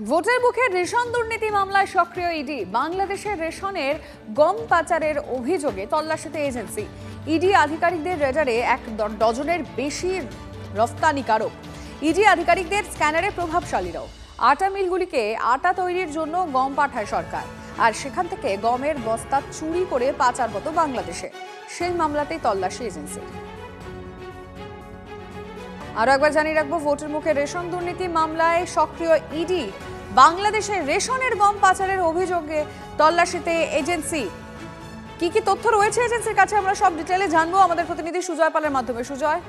ভোটের মুখে রেশন দুর্নীতি মামলায় সক্রিয় ইডি। বাংলাদেশের রেশনের গম পাচারের অভিযোগে তল্লাশিতে এজেন্সি। ইডি আধিকারিকদের রেডারে এক ডজনের বেশি রফতানিকারক। ইডি আধিকারিকদের স্ক্যানারে প্রভাবশালীরাও। আটা মিলগুলিকে আটা তৈরির জন্য গম পাঠায় সরকার, আর সেখান থেকে গমের বস্তা চুরি করে পাচার হতো বাংলাদেশে। সেই মামলাতেই তল্লাশি এজেন্সির। আরো একবার জানিয়ে রাখবো, ভোটের মুখে রেশন দুর্নীতি মামলায় সক্রিয় ইডি। বাংলাদেশে রেশনের গম পাচারের অভিযোগে তল্লাশিতে এজেন্সি। কি কি তথ্য রয়েছে এজেন্সির কাছে আমরা সব ডিটেইলে জানবো আমাদের প্রতিনিধি সুজয় পালের মাধ্যমে। সুজয়,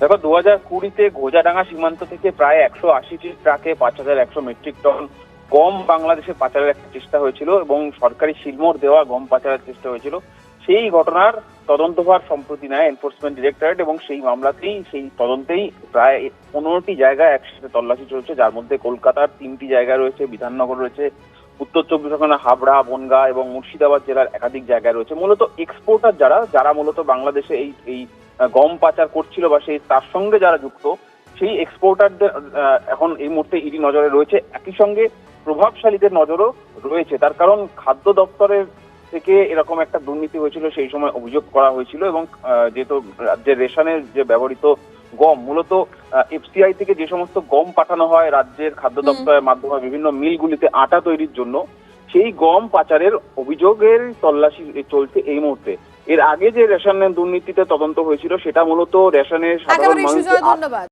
দেখো 2020-তে ঘোজাডাঙ্গা সীমান্ত থেকে প্রায় 180টি ট্রাকে 5100 মেট্রিক টন গম বাংলাদেশে পাচারের একটা চেষ্টা হয়েছিল এবং সরকারি সিলমোহর দেওয়া গম পাচারের চেষ্টা হয়েছিল। সেই ঘটনার তদন্তভার সম্প্রতি নেয় এনফোর্সমেন্ট ডিরেক্টরেট এবং সেই মামলাতেই সেই তদন্তেই প্রায় 15টি জায়গায় একসাথে তল্লাশি চলছে, যার মধ্যে কলকাতার 3টি জায়গা রয়েছে, বিধাননগর রয়েছে, উত্তর চব্বিশ পরগনা, হাবড়া, বনগাঁ এবং মুর্শিদাবাদ জেলার একাধিক জায়গায় রয়েছে। মূলত এক্সপোর্টার যারা মূলত বাংলাদেশে এই গম পাচার করছিল বা সেই তার সঙ্গে যারা যুক্ত, সেই এক্সপোর্টারদের এখন এই মুহূর্তে ইডি নজরে রয়েছে। একই সঙ্গে প্রভাবশালীদের নজরও রয়েছে। তার কারণ খাদ্য দপ্তরের থেকে এরকম একটা দুর্নীতি হয়েছিল, সেই সময় অভিযোগ করা হয়েছিল এবং যেহেতু রাজ্যের রেশনের যে ব্যবহৃত গম, মূলত এফসিআই থেকে যে সমস্ত গম পাঠানো হয় রাজ্যের খাদ্য দপ্তরের মাধ্যমে বিভিন্ন মিলগুলিতে আটা তৈরির জন্য, সেই গম পাচারের অভিযোগের তল্লাশি চলছে এই মুহূর্তে। এর আগে যে রেশনের দুর্নীতিতে তদন্ত হয়েছিল সেটা মূলত রেশনের সাধারণ মানুষ। ধন্যবাদ।